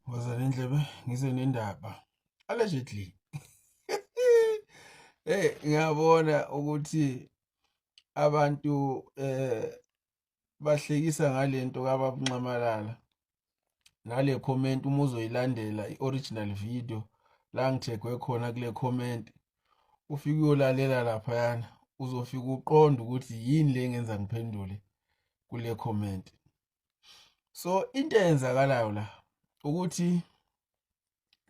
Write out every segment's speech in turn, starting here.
Woza nendlebe ngize nendaba allegedly. Ngiyabona ukuthi abantu bahlekisa ngalento kaBabuncamalala nale comment uma uzoyilandela i-original video la ngithegwe khona kule comment ufike uyolalela laphayana uzofika uqonde ukuthi yini le ngenza ngiphendule kule comment. So into eyenzakalayo la ukuthi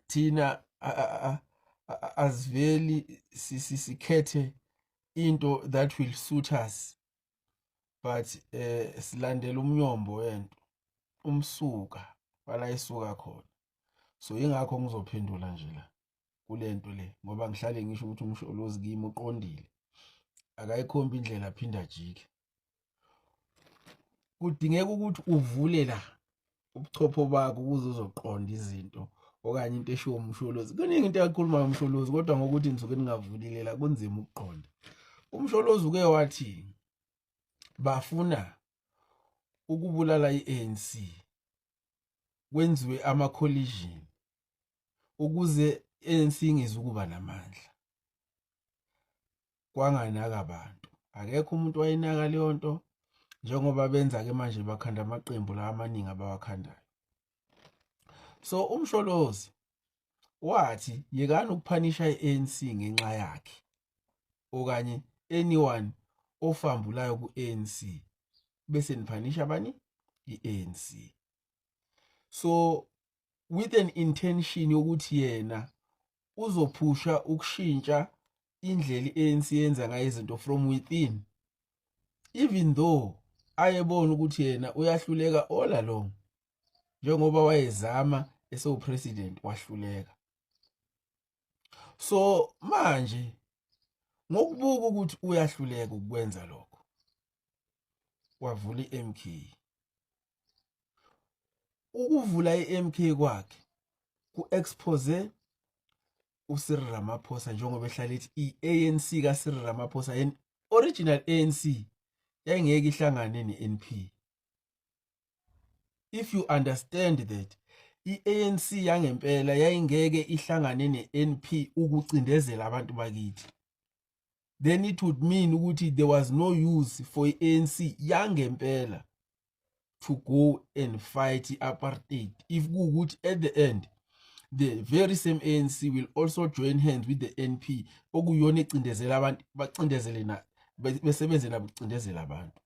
thina asiveli sikhethe into that will suit us, but silandela umnyombo wento umsuka bala isuka khona. So ingakho ngizophendula nje la kulento le ngoba ngihlale ngisho ukuthi umsholozi kimi uqondile akayikhomba indlela aphinda jike. Kudingeka ukuthi uvule la ubuchopho bakho ukuze uzoqonda izinto okanye into eshiwo umsholozi. Kuningi into yakhuluma ngomsholozi kodwa ngokuthi nisuke ningavulile la kunzima ukuqonda. Umsholozi uke wathi bafuna ukubulala i-ANC kwenziwe ama-collision ukuze i-ANC ingezukuba namandla. Kwanganaka abantu. Akekho umuntu wayinaka leyo nto njengoba benza-ke manje bakhanda amaqembu la amaningi abawakhandayo. So umsholozi wathi yekani ukuphanisha i-ANC ngenxa yakhe okanye anyone ofambulayo ku-ANC bese niphanisha bani? I-ANC. So with an intention yokuthi yena uzophusha ukushintsha indlela i-ANC yenza ngayo izinto from within, even though ayebona ukuthi yena uyahluleka all along njengoba wayezama esewu-president wahluleka. So manje ngokubuka ukuthi uyahluleka ukwenza lokho wavula i-MK. Ukuvula i-MK kwakhe ku-expose uCyril Ramaphosa njengoba ehlala ethi i-ANC kaCyril Ramaphosa original ANC yayingeke ihlangane ne-NP. If you understand that i-ANC yangempela yayingeke ihlangane ne-NP ukucindezela abantu bakithi, then it would mean ukuthi there was no use for i-ANC yangempela to go and fight apartheid. If kuwukuthi at the end the very same ANC will also join hands with the NP okuyona ecindezela abantu bacindezele na besebenze nabo ukucindezela abantu.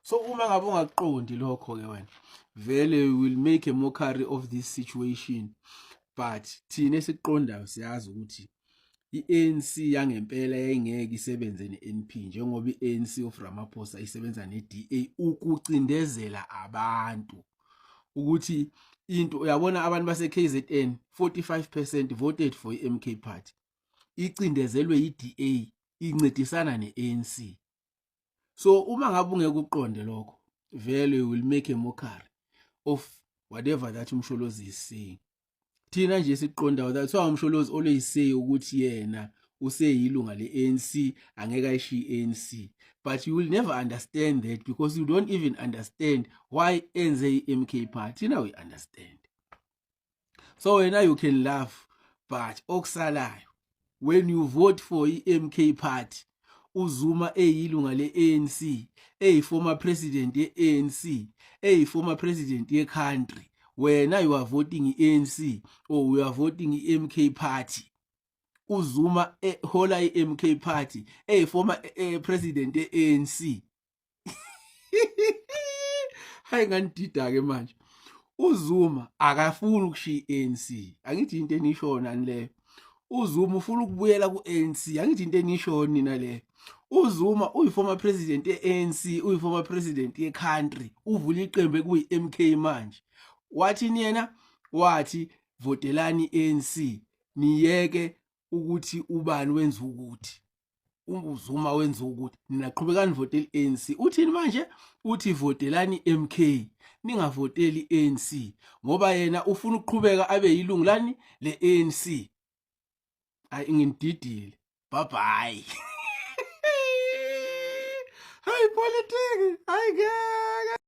So uma ngabe ungaqondi lokho ke wena vele will make a mockery of this situation, but thina esiqondayo siyazi ukuthi i-ANC yangempela yayingeke isebenze ne-NP njengoba i-ANC of Ramaphosa isebenza ne-DA ukucindezela abantu ukuthi into uyabona abantu base-KZN 45% voted for i-MK party icindezelwe i-DA incedisana ne-ANC. So uma ngabe ungeke uqonde lokho vele will make a mockery of whatever that umsholozi is saying. Thina nje siqondayo that's why umsholozi always say ukuthi yena useyilunga le-ANC angeke ayishiye i-ANC, but you will never understand that because you don't even understand why enze i-MK party. Now we understand. So wena you can laugh, but okusalayo when you vote for i-MK party uZuma eyilunga le-ANC, former president ye-ANC, former president ye-country, wena you are voting i-ANC or you are voting i-MK party. uZuma hola i-MK party, former president ye-ANC. Hayi nganidida-ke manje. uZuma akafuni ukushiya i-ANC. Angithi into enisho nani leyo? uZuma ufuna ukubuyela ku-ANC. Angithi into enisho nina leyo? uZuma uyi-former president ye-ANC, uyi-former president ye-country, uvula iqembu ekuyi-MK manje. Wathini yena? Wathi votelani i-ANC niyeke ukuthi ubani wenza ukuthi. uZuma wenza ukuthi ninaqhubekani votela i-ANC. Uthini manje? Uthi votelani i-MK ningavoteli i-ANC ngoba yena ufuna ukuqhubeka abe yilungu lani le-ANC. Hayi nginididile. Bye bye. Hayi politics. Hayi ngeke.